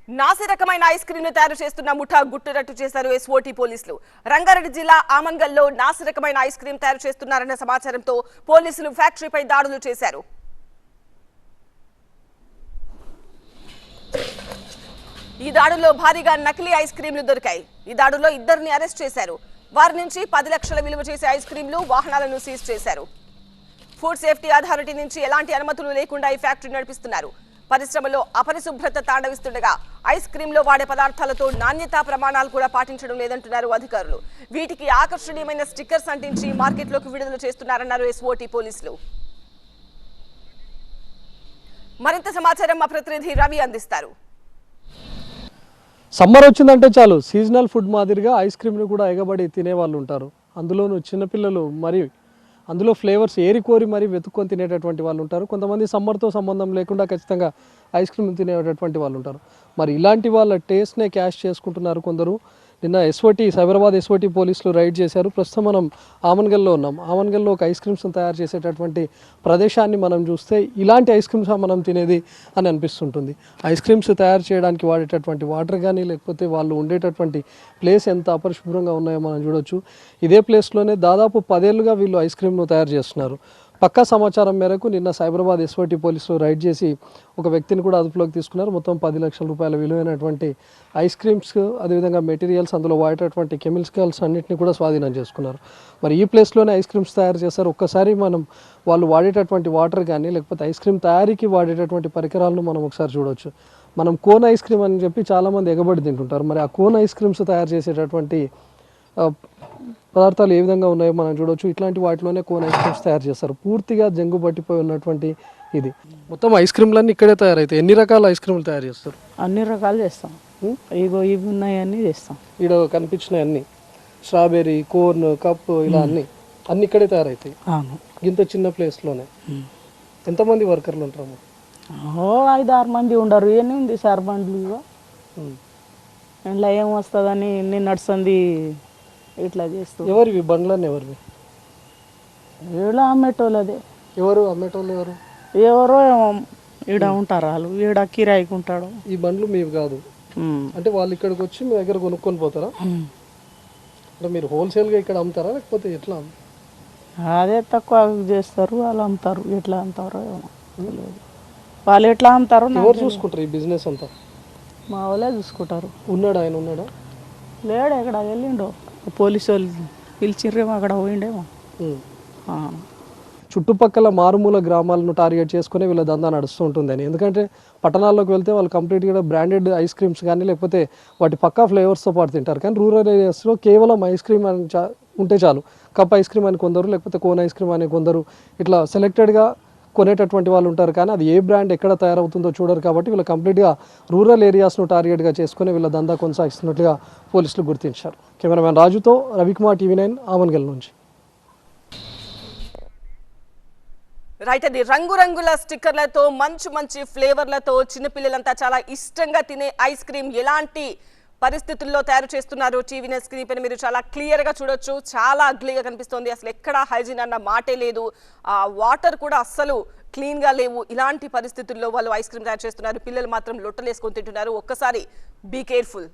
నాసి రకమైన ice cream ను తయారు చేస్తున్న ముఠా గుట్టురట్టు చేశారు ఎస్ఓటీ పోలీసులు. రంగారెడ్డి జిల్లా ఆమన్గల్లో నాసి రకమైన ఐస్ క్రీమ్ తయారు చేస్తున్నారన్న సమాచారంతో పోలీసులు ఫ్యాక్టరీపై దాడులు చేశారు. ఈ దాడుల్లో భారీగా నకిలీ ఐస్ క్రీంలు దొరికాయి. ఈ దాడుల్లో ఇద్దరిని అరెస్ట్ చేశారు. వారి నుంచి 10 లక్షల విలువ చేసే ఐస్ క్రీంలు, వాహనాలను సీజ్ చేశారు. ఫుడ్ సేఫ్టీ అథారిటీ నుంచి ఎలాంటి అనుమతులు లేకుండా ఈ ఫ్యాక్టరీ నడిపిస్తున్నారు. పరిశ్రమలో అపరిశుభ్రత తాండవిస్తుండగా ఐస్ క్రీమ్ లో వాడే పదార్థాలతో నాణ్యతా ప్రమాణాలు కూడా పాటించడం లేదంటున్నారు అధికారులు. వీటికి ఆకర్షణీయమైన స్టిక్కర్స్ అంటించి మార్కెట్లోకి విడుదల చేస్తున్నారన్నారు ఎస్ఓటీ పోలీసులు. మరింత సమాచారం మా ప్రతినిధి రవి అందిస్తారు. సమ్మర్ వచ్చిందంటే చాలు సీజనల్ ఫుడ్ మాదిరిగా ఐస్ క్రీమ్ని కూడా ఎగబడి తినే వాళ్ళు ఉంటారు. అందులోనూ చిన్నపిల్లలు మరి అందులో ఫ్లేవర్స్ ఏరి కోరి మరీ వెతుక్కొని తినేటటువంటి వాళ్ళు ఉంటారు. కొంతమంది సమ్మర్తో సంబంధం లేకుండా ఖచ్చితంగా ఐస్ క్రీమ్ తినేటటువంటి వాళ్ళు ఉంటారు. మరి ఇలాంటి వాళ్ళ టేస్ట్నే క్యాష్ చేసుకుంటున్నారు కొందరు. నిన్న సైబరాబాద్ ఎస్ఓటీ పోలీసులు రైడ్ చేశారు. ప్రస్తుతం మనం ఆమన్గల్లో ఉన్నాం. ఆమన్గల్లో ఒక ఐస్ క్రీమ్స్ తయారు చేసేటటువంటి ప్రదేశాన్ని మనం చూస్తే ఇలాంటి ఐస్ క్రీమ్స్ మనం తినేది అని అనిపిస్తుంటుంది. ఐస్ క్రీమ్స్ తయారు చేయడానికి వాడేటటువంటి వాటర్ కానీ లేకపోతే వాళ్ళు ఉండేటటువంటి ప్లేస్ ఎంత అపరిశుభ్రంగా ఉన్నాయో మనం చూడొచ్చు. ఇదే ప్లేస్లోనే దాదాపు 10 ఏళ్ళుగా వీళ్ళు ఐస్ క్రీమ్ను తయారు చేస్తున్నారు. పక్కా సమాచారం మేరకు నిన్న సైబరాబాద్ ఎస్ఓటీ పోలీసులు రైడ్ చేసి ఒక వ్యక్తిని కూడా అదుపులోకి తీసుకున్నారు. మొత్తం 10 లక్షల రూపాయల విలువైనటువంటి ఐస్ క్రీమ్స్, అదేవిధంగా మెటీరియల్స్, అందులో వాడేటటువంటి కెమికల్స్ అన్నింటినీ కూడా స్వాధీనం చేసుకున్నారు. మరి ఈ ప్లేస్లోనే ఐస్ క్రీమ్స్ తయారు చేస్తారు. ఒక్కసారి మనం వాళ్ళు వాడేటటువంటి వాటర్ కానీ లేకపోతే ఐస్ క్రీమ్ తయారీకి వాడేటటువంటి పరికరాలను మనం ఒకసారి చూడవచ్చు. మనం కోన్ ఐస్ క్రీమ్ అని చెప్పి చాలామంది ఎగబడి తింటుంటారు. మరి ఆ కోన్ ఐస్ క్రీమ్స్ తయారు చేసేటటువంటి పదార్థాలు ఏ విధంగా ఉన్నాయో మనం చూడవచ్చు. ఇట్లాంటి వాటిలోనే కోన్ ఐస్ క్రీమ్స్ తయారు చేస్తారు. పూర్తిగా జంగు పట్టిపోయి ఉన్నటువంటి ఇది మొత్తం ఐస్ క్రీమ్లన్నీ ఇక్కడే తయారైతాయి. ఎన్ని రకాల ఐస్ క్రీమ్లు తయారు చేస్తారు? అన్ని రకాలు చేస్తాం. ఇగో ఇవి ఉన్నాయన్నీ చేస్తాం. ఇక్కడ కనిపించినాయి అన్ని స్ట్రాబెర్రీ, కోర్న్, కప్ ఇలా అన్ని ఇక్కడే తయారైతాయి. ఇంత చిన్న ప్లేస్లోనే. ఎంతమంది వర్కర్లు ఉంటారు? 5-6 మంది ఉండరు. ఏమి ఉంది సార్ బండ్లు ఇంట్లో ఏం వస్తుందని నేను నడుస్తుంది ఇట్లా చేస్తూ. ఎవరివి బండ్లన్నీ? ఎవరివి? ఇలా అమ్మేటోళ్ళదే. ఎవరు అమ్మేటోళ్ళు? ఎవరు? ఎవరో ఈడ ఉంటారు వాళ్ళు. ఈడ కిరాయికి ఉంటాడు. ఈ బండ్లు మీవి కాదు అంటే వాళ్ళు ఇక్కడికి వచ్చి మీ దగ్గర కొనుక్కొని పోతారా? అంటే మీరు హోల్సేల్గా ఇక్కడ అమ్ముతారా లేకపోతే ఎట్లా? అదే తక్కువ చేస్తారు, వాళ్ళు అమ్ముతారు. ఎట్లా అమ్ముతారో ఏమో వాళ్ళు ఎట్లా అమ్ముతారో. ఎవరు చూసుకుంటారు ఈ బిజినెస్ అంతా? మా వాళ్ళే చూసుకుంటారు. ఉన్నాడా? ఆయన ఉన్నాడా? లేడు, ఎక్కడ వెళ్ళిండో. పోలీసు వాళ్ళు పిలిచిర్రేమో, అక్కడ పోయిండేమో. చుట్టుపక్కల మారుమూల గ్రామాలను టార్గెట్ చేసుకుని వీళ్ళ దందా నడుస్తూ ఉంటుందని. ఎందుకంటే పట్టణాల్లోకి వెళ్తే వాళ్ళు కంప్లీట్గా బ్రాండెడ్ ఐస్ క్రీమ్స్ కానీ లేకపోతే వాటి పక్కా ఫ్లేవర్స్తో పాటు తింటారు. కానీ రూరల్ ఏరియాస్లో కేవలం ఐస్ క్రీమ్ అని ఉంటే చాలు. కప్ ఐస్ క్రీమ్ అని కొందరు, లేకపోతే కోన్ ఐస్ క్రీమ్ అని కొందరు ఇట్లా సెలెక్టెడ్గా కొనేటటువంటి వాళ్ళు ఉంటారు. కానీ అది ఏ బ్రాండ్ ఎక్కడ తయారవుతుందో చూడరు. కాబట్టి వీళ్ళు కంప్లీట్గా రూరల్ ఏరియాస్ను టార్గెట్గా చేసుకుని వీళ్ళ దందా కొనసాగిస్తున్నట్లుగా పోలీసులు గుర్తించారు. కెమెరామ్యాన్ రాజుతో రవికుమార్, TV9 ఆమన్గల్ నుంచి. రైట్, అది రంగురంగుల స్టిక్కర్లతో మంచి ఫ్లేవర్లతో చిన్నపిల్లలంతా చాలా ఇష్టంగా తినే ఐస్ క్రీమ్ ఎలాంటి పరిస్థితుల్లో తయారు చేస్తున్నారు టీవీ9 స్క్రీన్ పైన మీరు చాలా క్లియర్ గా చూడొచ్చు. చాలా అగ్లీగా కనిపిస్తోంది. అసలు ఎక్కడ హైజీన్ అన్న మాటే లేదు. వాటర్ కూడా అస్సలు క్లీన్ గా లేవు. ఇలాంటి పరిస్థితుల్లో వాళ్ళు ఐస్ క్రీమ్ తయారు చేస్తున్నారు. పిల్లలు మాత్రం లొట్టలేసుకొని తింటున్నారు. ఒక్కసారి బీ కేర్ఫుల్.